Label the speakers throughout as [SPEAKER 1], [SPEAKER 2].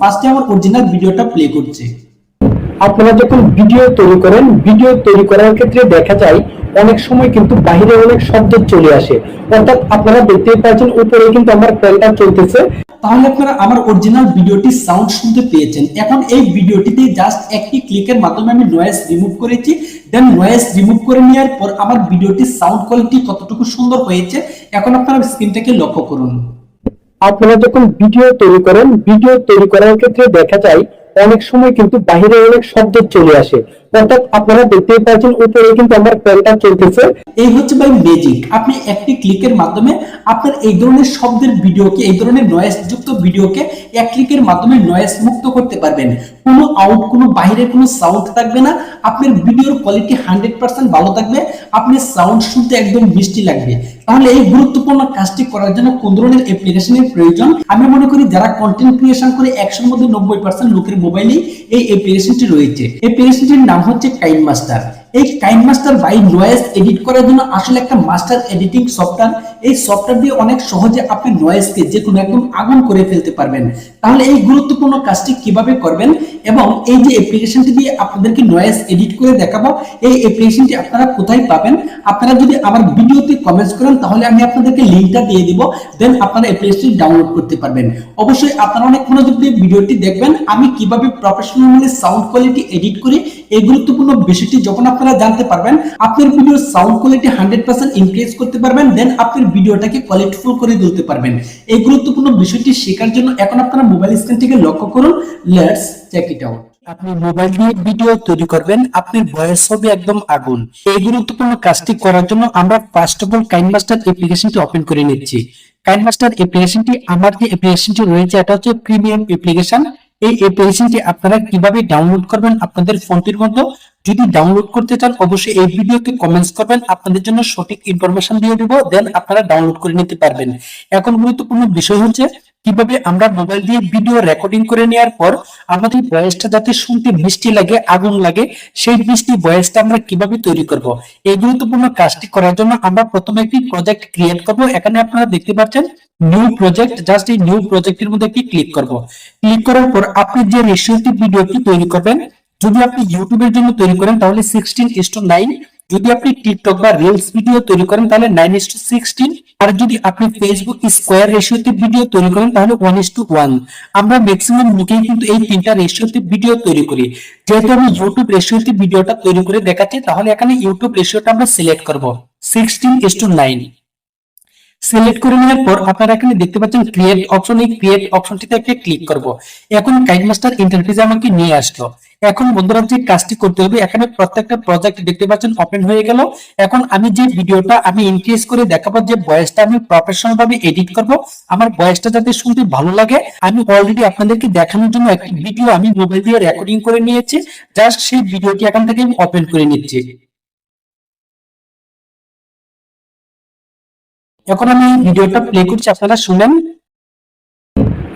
[SPEAKER 1] ফার্স্টে আমার অরিজিনাল ভিডিওটা প্লে করছে।
[SPEAKER 2] আপনারা যখন ভিডিও তৈরি করেন, ভিডিও তৈরি করার ক্ষেত্রে দেখা যায় অনেক সময় কিন্তু বাইরে অনেক শব্দ চলে আসে, অর্থাৎ আপনারা দেখতেই পাচ্ছেন উপরে কিন্তু আমার ফ্যানটা চলতেছে।
[SPEAKER 1] তাহলে আপনারা আমার অরিজিনাল ভিডিওটি সাউন্ড শুনতে পেয়েছেন। এখন এই ভিডিওটিতে জাস্ট একটি ক্লিকের মাধ্যমে আমি নয়েজ রিমুভ করেছি। দেন নয়েজ রিমুভ করে নেওয়ার পর আমার ভিডিওটির সাউন্ড কোয়ালিটি কতটুকু সুন্দর হয়েছে এখন আপনারা স্ক্রিনটাকে লক্ষ্য করুন।
[SPEAKER 2] আপনারা যখন ভিডিও তৈরি করেন, ভিডিও তৈরি করার ক্ষেত্রে দেখা যায় অনেক সময় কিন্তু বাইরে অনেক শব্দ চলে আসে, অর্থাৎ আপনারা দেখতেই পাচ্ছেন উপরে কিন্তু আমার ফ্যানটা চলতেছে।
[SPEAKER 1] এই হচ্ছে ভাই ম্যাজিক। আপনি একটি ক্লিকের মাধ্যমে আপনার এই ধরনের শব্দের ভিডিওকে, এই ধরনের নয়েজ যুক্ত ভিডিওকে এক ক্লিকের মাধ্যমে নয়েজ মুক্ত করতে পারবেন। কোনো আউট, কোনো বাইরের কোনো সাউন্ড থাকবে না। আপনার ভিডিওর কোয়ালিটি 100% ভালো থাকবে। আপনি সাউন্ড শুনতে একদম মিষ্টি লাগবে। তাহলে এই গুরুত্বপূর্ণ কাজটি করার জন্য কোন ধরনের অ্যাপ্লিকেশনের প্রয়োজন? আমি মনে করি যারা কন্টেন্ট ক্রিয়েশন করে 100 এর মধ্যে 90% লোকের মোবাইলেই এই অ্যাপ্লিকেশনটি রয়েছে। অ্যাপ্লিকেশনটির নাম হচ্ছে কাইনমাস্টার। এই কাইনমাস্টার বাই নয়েজ এডিট করার জন্য আসলে একটা মাস্টার এডিটিং সফটওয়্যার। এই সফটওয়্যার দিয়ে অনেক সহজে আপনি নয়েজকে যে কোনো একদম আগুন করে ফেলতে পারবেন। তাহলে এই গুরুত্বপূর্ণ কাজটি কিভাবে করবেন এবং এই যে অ্যাপ্লিকেশনটি দিয়ে আপনাদেরকে নয়েজ এডিট করে দেখাবো, এই অ্যাপ্লিকেশনটি আপনারা কোথায় পাবেন? আপনারা যদি আমার ভিডিওতে কমেন্টস করেন তাহলে আমি আপনাদেরকে লিংকটা দিয়ে দিব। দেন আপনারা অ্যাপ্লিকেশনটি ডাউনলোড করতে পারবেন। অবশ্যই আপনারা অনেক মনোযোগ দিয়ে ভিডিওটি দেখবেন। আমি কিভাবে প্রফেশনালি সাউন্ড কোয়ালিটি এডিট করি এই গুরুত্বপূর্ণ বিষয়টি যখন আপনারা জানতে পারবেন, আপনার ভিডিওর সাউন্ড কোয়ালিটি 100% ইনক্রিজ করতে পারবেন। দেন আপনার ভিডিওটাকে কোয়ালিটিফুল করে তুলতে পারবেন। এই গুরুত্বপূর্ণ বিষয়টি শেখার জন্য এখন আপনারা মোবাইল স্ক্রিন থেকে লক্ষ্য করুন। Let's check it out.
[SPEAKER 2] আপনি মোবাইল দিয়ে ভিডিও তৈরি করবেন, আপনার ভয়েস হবে একদম আগুন। এই গুরুত্বপূর্ণ কাজটি করার জন্য আমরা ফার্স্ট অফ অল কাইনমাস্টার অ্যাপ্লিকেশনটি ওপেন করে নিচ্ছি। কাইনমাস্টার অ্যাপ্লিকেশনটি, আমার যে অ্যাপ্লিকেশনটি রয়েছে এটা হচ্ছে প্রিমিয়াম অ্যাপ্লিকেশন। এই অ্যাপ্লিকেশনটি আপনারা কিভাবে ডাউনলোড করবেন আপনাদের ফোনটির মধ্যে যদি ডাউনলোড করতে চান অবশ্যই এই ভিডিওতে কমেন্টস করবেন, আপনাদের জন্য সঠিক ইনফরমেশন দিয়ে দেব। দেন আপনারা ডাউনলোড করে নিতে পারবেন। এখন গুরুত্বপূর্ণ বিষয় হচ্ছে কিভাবে আমরা মোবাইল দিয়ে ভিডিও রেকর্ডিং করে নেওয়ার পর আমাদের ভয়েসটা যাতে শুনতে মিষ্টি লাগে, আগুন লাগে, সেই মিষ্টি ভয়েসটা আমরা কিভাবে তৈরি করব। এই গুরুত্বপূর্ণ কাজটি করার জন্য আমরা প্রথমে একটি প্রজেক্ট ক্রিয়েট করব। এখানে আপনারা দেখতে পাচ্ছেন নিউ প্রজেক্ট। জাস্ট এই নিউ প্রজেক্টের মধ্যে একটি ক্লিক করব। ক্লিক করার পর আপনি যে রেশিওতে ভিডিওটি তৈরি করবেন, যদি আপনি ইউটিউবের জন্য তৈরি করেন তাহলে 16:9, যদি আপনি টিকটক বা রিলস ভিডিও তৈরি করেন তাহলে 9:16, আর যদি আপনি ফেসবুক স্কোয়ার রেশিওতে ভিডিও তৈরি করেন তাহলে 1:1। আমরা ম্যাক্সিমাম লোকেই কিন্তু এই তিনটা রেশিওতে ভিডিও তৈরি করি। যেহেতু আমি ইউটিউব রেশিওতে ভিডিওটা তৈরি করে দেখাচ্ছি তাহলে এখানে ইউটিউব রেশিওটা আমরা সিলেক্ট করব 16:9। সিলেক্ট করে নেওয়ার পর আপনারা এখানে দেখতে পাচ্ছেন ক্রিয়েট অপশন। এই ক্রিয়েট অপশনটিতে একটা ক্লিক করব। এখন কাইনমাস্টার ইন্টারফেসে আমাকে নিয়ে আসলো। এখন বন্ধুরা যে কাজটি করতে হবে, এখানে প্রত্যেকটা প্রজেক্ট দেখতে পাচ্ছেন ওপেন হয়ে গেল। এখন আমি যে ভিডিওটা আমি ইনক্রিজ করে দেখাবো, যে ভয়েসটা আমি প্রফেশনাল ভাবে এডিট করব, আমার ভয়েসটা যাতে শুনতে ভালো লাগে, আমি অলরেডি আপনাদেরকে দেখানোর জন্য একটি ভিডিও আমি মোবাইল দিয়ে রেকর্ডিং করে নিয়েছি। জাস্ট সেই ভিডিওটি এখান থেকে আমি ওপেন করে নিচ্ছি। এখন আমি ভিডিওটা প্লে করছি, আপনারা শুনেন।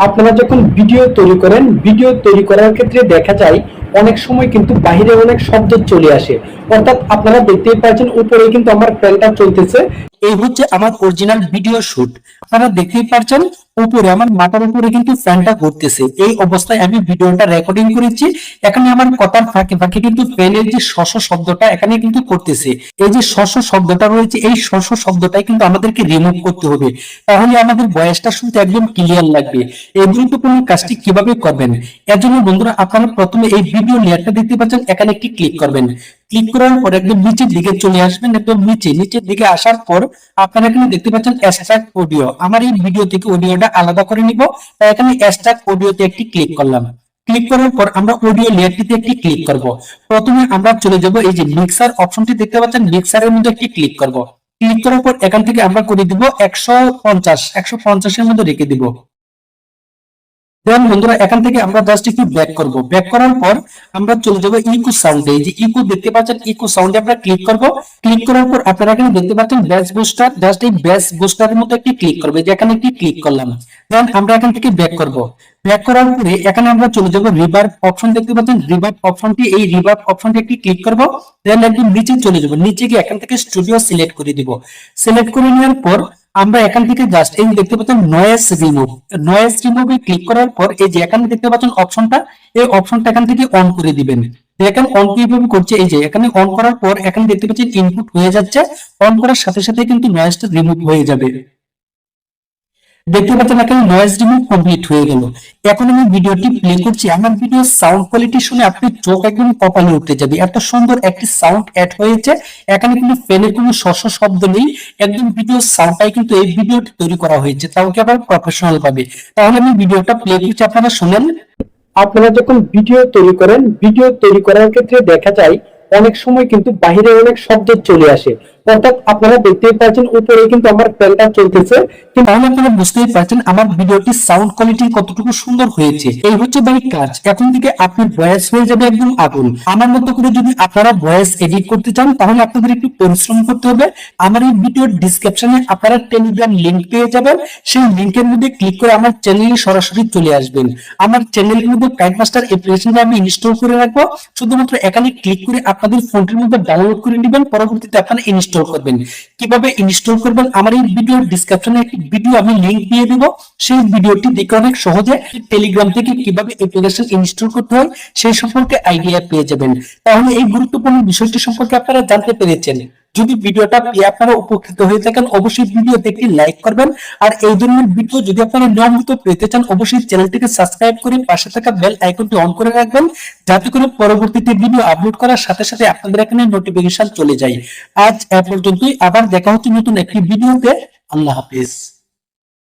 [SPEAKER 2] আপনারা যখন ভিডিও তৈরি করেন, ভিডিও তৈরি করার ক্ষেত্রে দেখা যায় অনেক সময় কিন্তু বাইরে অনেক শব্দ চলে আসে, অর্থাৎ আপনারা দেখতেই পাচ্ছেন উপরে কিন্তু আমার ফ্যানটা চলতেছে। এই হচ্ছে আমার অরিজিনাল ভিডিও শুট। আপনারা দেখতেই পাচ্ছেন উপরে আমার মাথার উপরে কিন্তু ফ্যানটা ঘুরতেছে। এই অবস্থায় আমি ভিডিওটা রেকর্ডিং করেছি। এখানে আমার কথার ফাঁকে ফাঁকে কিন্তু ফ্যানের যে শশ শব্দটা এখানে কিন্তু করতেছে। এই যে শশ শব্দটা রয়েছে, এই শশ শব্দটাই কিন্তু আমাদেরকে রিমুভ করতে হবে, তাহলে আমাদের ভয়েসটা শুনতে একদম ক্লিয়ার লাগবে। এই গুরুত্বপূর্ণ কাজটি কিভাবে করবেন, এর জন্য বন্ধুরা আপনারা প্রথমে এই ভিডিও লেয়ারটা দেখতে পাচ্ছেন, এখানে একটি ক্লিক করবেন। ক্লিক করার পর একদম নিচের দিকে চলে আসবেন। একদম নিচের দিকে আসার পর আপনারা এখানে দেখতে পাচ্ছেন এক্সট্রাক্ট অডিও। আমার এই ভিডিও থেকে অডিওটা আলাদা করে নিব, তাই এখানে এক্সট্রাক্ট অডিওতে একটি ক্লিক করলাম। ক্লিক করার পর আমরা অডিও লেয়ারটিতে একটি ক্লিক করব। প্রথমে আমরা চলে যাব এই যে মিক্সার অপশনটি দেখতে পাচ্ছেন, মিক্সারের মধ্যে একটি ক্লিক করব। ক্লিক করার পর এখান থেকে আমরা করে দিব 150 এর মধ্যে রেখে দিব। দেন বন্ধুরা এখান থেকে আমরা জাস্ট একটু ব্যাক করব। ব্যাক করার পর আমরা চলে যাব ইকো সাউন্ডে। এই যে ইকো দেখতে পাচ্ছেন, ইকো সাউন্ডে আমরা ক্লিক করব। ক্লিক করার পর আপনারা এখানে দেখতে পাচ্ছেন বেস বুস্টার। জাস্ট এই বেস বুস্টারের মতো একটি ক্লিক করবে, যে এখানে একটি ক্লিক করলাম। দেন আমরা এখান থেকে ব্যাক করব। ব্যাক করার পরে এখানে আমরা চলে যাব রিভার্ব অপশন দেখতে পাচ্ছেন, রিভার্ব অপশনটি, এই রিভার্ব অপশনটি একটি ক্লিক করব। দেন একদম নিচে চলে যাব। নিচে গিয়ে এখান থেকে স্টুডিও সিলেক্ট করে দিব। সিলেক্ট করে নেওয়ার পর আমরা এখান থেকে জাস্ট এই দেখতে পাচ্ছেন নয়েজ রিমুভে ক্লিক করার পর এই যে এখানে দেখতে পাচ্ছেন অপশনটা, এই অপশনটা এখান থেকে অন করে দিবেন। দেখেন অন কিভাবে করছে, এই যে এখানে অন করার পর এখানে দেখতে পাচ্ছেন ইনপুট হয়ে যাচ্ছে, অন করার সাথে সাথে কিন্তু নয়েজটা রিমুভ হয়ে যাবে। দেখতে পাচ্ছেন এখানে নয়েজ রিমুভ কমপ্লিট হয়ে গেল। এখন আমি ভিডিওটি প্লে করছি, আমার ভিডিও সাউন্ড কোয়ালিটি শুনে আপনি চোখ একদম কপালে উঠে যাবে, এত সুন্দর একটি সাউন্ড অ্যাড হয়েছে। এখানে কিন্তু ফ্যানের কোনো শব্দ নেই, একদম ভিডিও সাউন্ডটাই কিন্তু এই ভিডিওটি তৈরি করা হয়েছে, তাও কি আবার প্রফেশনাল ভাবে। তাহলে আমি ভিডিওটা প্লে করছি, আপনারা শুনেন। আপনারা যখন ভিডিও তৈরি করেন, ভিডিও তৈরি করার ক্ষেত্রে দেখা যায় অনেক সময় কিন্তু বাইরে অনেক শব্দ চলে আসে, অর্থাৎ আপনারা দেখতেই পাচ্ছেন উপরে কিন্তু আমার ফ্যানটা চলতেছে, তাহলে আপনারা বুঝতেই পারছেন আমার ভিডিওটি সাউন্ড কোয়ালিটি কতটুকু সুন্দর হয়েছে। এই হচ্ছে ভাই কাজ, এখন থেকে আপনার ভয়েস হয়ে যাবে একদম আগুন। আমার মতো করে যদি আপনারা ভয়েস এডিট করতে চান তাহলে আপনাদের একটু পরিশ্রম করতে হবে। আমার এই ভিডিওর ডেসক্রিপশনে আপনারা টেলিগ্রাম লিংক পেয়ে যাবেন, সেই লিংকের মধ্যে ক্লিক করে আমার চ্যানেলে সরাসরি চলে আসবেন। আমার চ্যানেলের মধ্যে কাইনমাস্টার অ্যাপ্লিকেশনটা আমি ইনস্টল করে রাখবো, শুধুমাত্র এখানে ক্লিক করে আপনাদের ফোনটির মধ্যে ডাউনলোড করে নেবেন, পরবর্তীতে আপনারা ইনস্টল করবেন। কিভাবে ইনস্টল করবেন আমার এই ভিডিওর ডেসক্রিপশনে একটি ভিডিও আমি লিংক দিয়ে দেব, সেই ভিডিওটি দেখে অনেক সহজে টেলিগ্রাম থেকে কিভাবে অ্যাপ্লিকেশন ইনস্টল করতে হয় সেই সম্পর্কে আইডিয়া পেয়ে যাবেন। তাহলে এই গুরুত্বপূর্ণ বিষয়টি সম্পর্কে আপনারা জানতে পেরেছেন। যদি ভিডিওটা পেয়ে আপনারা উপকৃত হয়ে থাকেন অবশ্যই ভিডিওতে একটি লাইক করবেন, আর এই ধরনের ভিডিও যদি আপনারা নিয়মিত পেতে চান অবশ্যই চ্যানেলটিকে সাবস্ক্রাইব করে পাশে থাকা বেল আইকনটি অন করে রাখবেন, যাতে করে পরবর্তীতে ভিডিও আপলোড করার সাথে সাথে আপনাদের এখানে নোটিফিকেশন চলে যায়। আজ এ পর্যন্তই, আবার দেখা হচ্ছে নতুন একটি ভিডিওতে। আল্লাহ হাফেজ।